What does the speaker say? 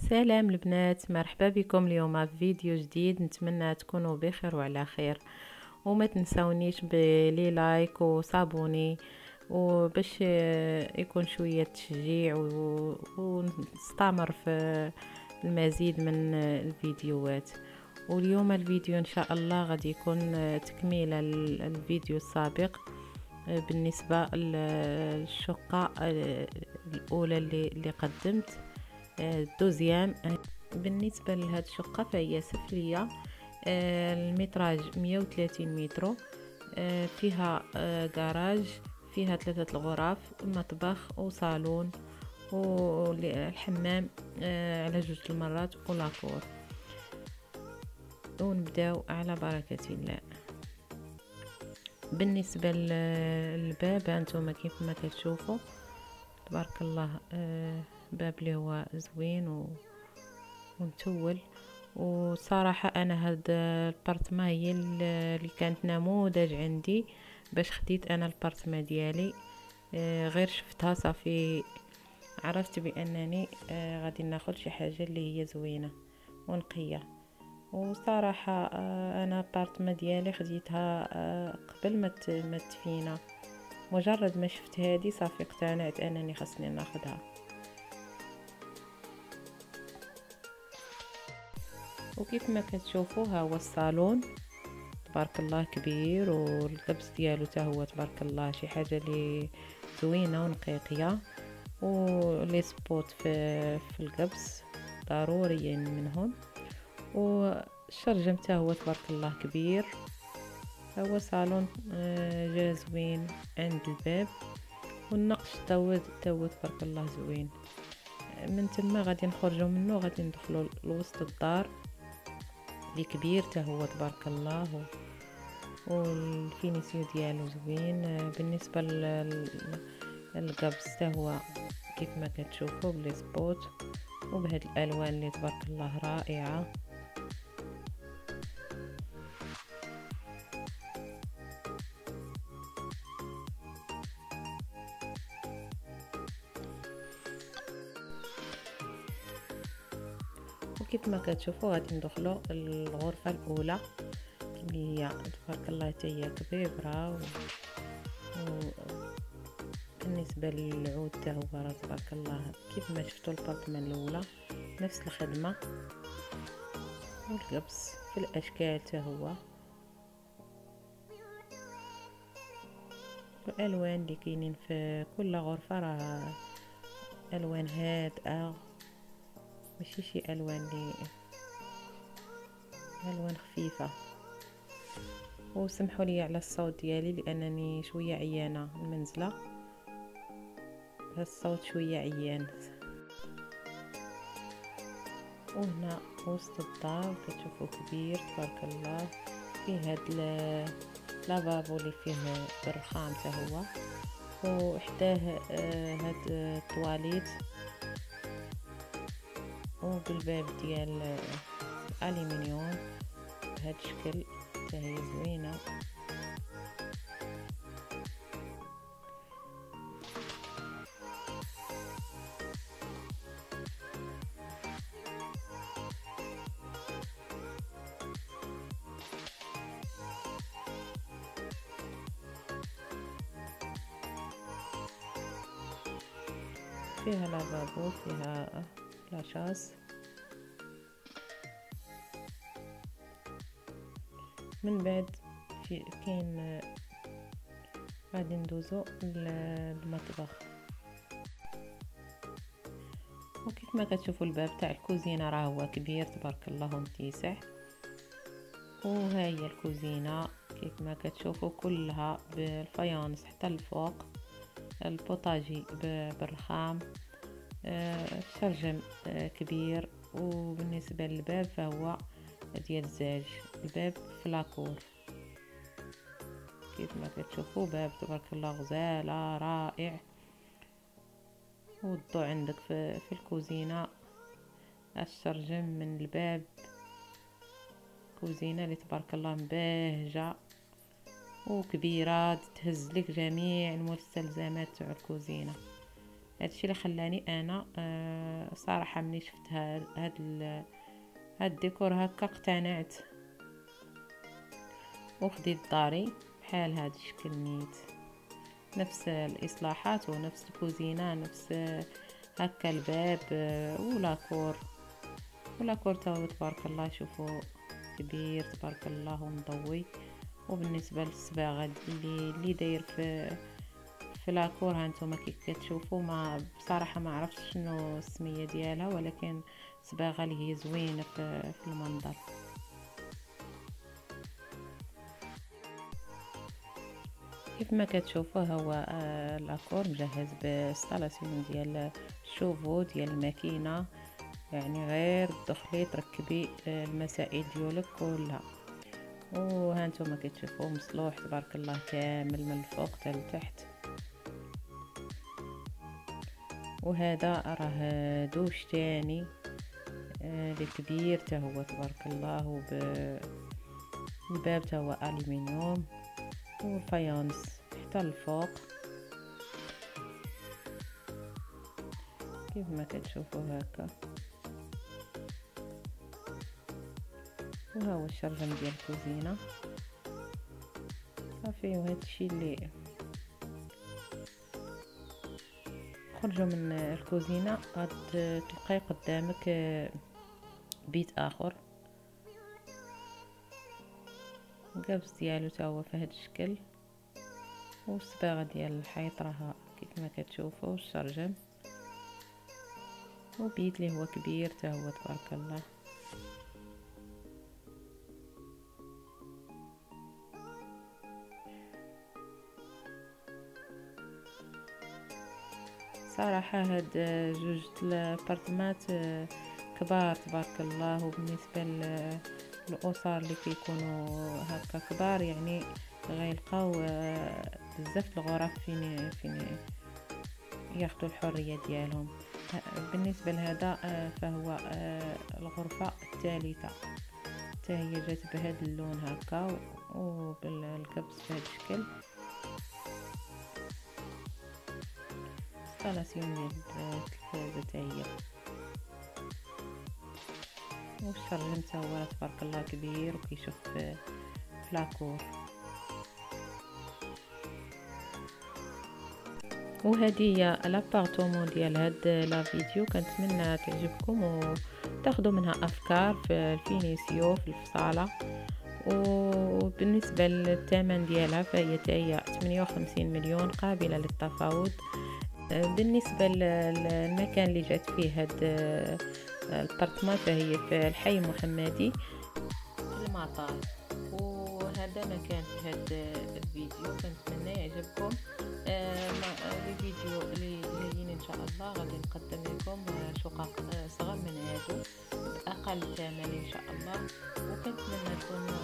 سلام البنات، مرحبا بكم اليوم في فيديو جديد. نتمنى تكونوا بخير وعلى خير، وما تنسونيش بلي لايك وصابوني وباش يكون شوية تشجيع ونستمر في المزيد من الفيديوهات. واليوم الفيديو ان شاء الله غادي يكون تكملة الفيديو السابق بالنسبة للشقة الأولى اللي قدمت دوزيام. بالنسبة لهاد الشقة فهي سفلية، المتراج 130 متر، فيها جراج، فيها 3 غرف، مطبخ وصالون والحمام على 2 المرات ولاكور. ونبداو على بركة الله. بالنسبة للباب هانتوما كيف ما كتشوفوا تبارك الله، باب اللي هو زوين ومتول. وصراحة انا هاد البارتما هي اللي كانت نموذج عندي باش خديت انا البارتما ديالي. غير شفتها صافي عرفت بانني غادي ناخذ شي حاجه اللي هي زوينه ونقيه. وصراحه انا البارتما ديالي خديتها قبل ما تفينا، مجرد ما شفت هذه صافي اقتنعت انني خاصني ناخذها. وكيف ما كتشوفوا ها هو الصالون تبارك الله كبير، واللبس ديالو حتى هو تبارك الله شي حاجه اللي زوينه ونقيقيه. ولي سبوت في القبس ضروريين منهم. والشرجم حتى هو تبارك الله كبير. هو صالون جا زوين عند الباب، والنقش تا هو تبارك الله زوين. من تما غادي نخرجوا منه غادي ندخلوا لوسط الدار اللي كبير تا هو تبارك الله، والفينيسيو ديالو زوين. بالنسبه للقبس تا هو كيف ما كتشوفوا بلي سبوت وبهاد الالوان اللي تبارك الله رائعه. وكيف ما كتشوفوا غادي ندخلوا الغرفه الاولى اللي هي تبارك الله حتى هي كبيره. بالنسبه للعود تا هو تبارك الله كيف ما شفتوا البارتمان الاولى نفس الخدمه، والقبس في الاشكال تا هو. الالوان اللي كاينين في كل غرفه راه الوان هادئه، ماشي شي الوان الوان خفيفه. وسمحوا لي على الصوت ديالي لانني شويه عيانه المنزله، الصوت شويه عيان. وهنا وسط الدار كتشوفوا كبير تبارك الله، فيه هاد لافابو اللي فيه بالرخام حتى هو، وحداه هاد الطواليت وبالباب ديال الالومنيوم بهذا الشكل حتى هي زوينه. فيها لافابو، فيها لاشاس. من بعد كاين غادي ندوزو للمطبخ. وكيف ما كتشوفوا الباب تاع الكوزينه راه هو كبير تبارك الله ومتسع. وها هي الكوزينه كيف ما كتشوفوا كلها بالفيانس حتى الفوق، البوطاجي بالرخام، الشرجم كبير. وبالنسبه للباب فهو ديال الزاج، الباب فلاكور كيف ما كتشوفوا باب تبارك الله غزاله رائع. والضوء عندك في الكوزينه، الشرجم من الباب، كوزينه اللي تبارك الله مباهجه وكبيره تهز لك جميع المستلزمات تاع الكوزينه. هادشي اللي خلاني انا صراحه ملي شفت هاد الديكور هكا اقتنعت وخديت داري بحال هاد الشكل نيت، نفس الاصلاحات ونفس الكوزينه، نفس هكا الباب ولاكور تاهو تبارك الله. شوفوا كبير تبارك الله ومضوي. وبالنسبه للصباغه اللي داير في لاكور هانتوما كيف كتشوفوا، ما بصراحه ما عرفتش شنو السميه ديالها، ولكن صباغه اللي هي زوينه في المنظر. كيف ما كتشوفوا هو لاكور مجهز بانستالاسيون ديال الشوفو ديال الماكينه، يعني غير تدخلي تركبي المسائل ديالك كلها. وهانتوما كتشوفوا مصلوح تبارك الله كامل من الفوق حتى لتحت. وهذا راه دوش تاني اللي كبير تا هو تبارك الله، الباب تا هو الومنيوم والفايونس حتى الفوق كيف ما كتشوفوا هكا. وها هو الشرجم ديال الكوزينه صافي. وهذا الشيء اللي خرجوا من الكوزينه غاد تلقاي قدامك بيت اخر، القفص ديالو تا هو في هذا الشكل، والصباغه ديال الحيط راها كيف ما كتشوفوا الشرجم، وبيت اللي هو كبير تا هو تبارك الله. صراحة هاد جوج الابارتمات كبار تبارك الله. وبالنسبة للأسر اللي كيكونوا هكا كبار يعني غيلقاو بزاف الغرف فين ياخدوا الحرية ديالهم. بالنسبة لهذا فهو الغرفة الثالثة، حتى هي جات بهذا اللون هكا وبالكبس بهذا الشكل. انستالاسيون ديال التلفازة تا هي، والشرجم تا هو تبارك الله كبير وكيشوف في لاكور. وهذه هي لابارتومون ديال هاد لا فيديو، كنتمنى تعجبكم وتاخذوا منها افكار في الفينيسيو في الفصاله. وبالنسبه للثمن ديالها فهي 58 مليون قابله للتفاوض. بالنسبه للمكان اللي جات فيه هاد البارتمان فهي في الحي المحمدي في المطار. وهذا ما كان في هذا الفيديو، كنتمنى يعجبكم. الفيديو اللي جايين ان شاء الله غادي نقدم لكم شقق صغار من هادو باقل ثمن ان شاء الله. وكنتمنى تكونوا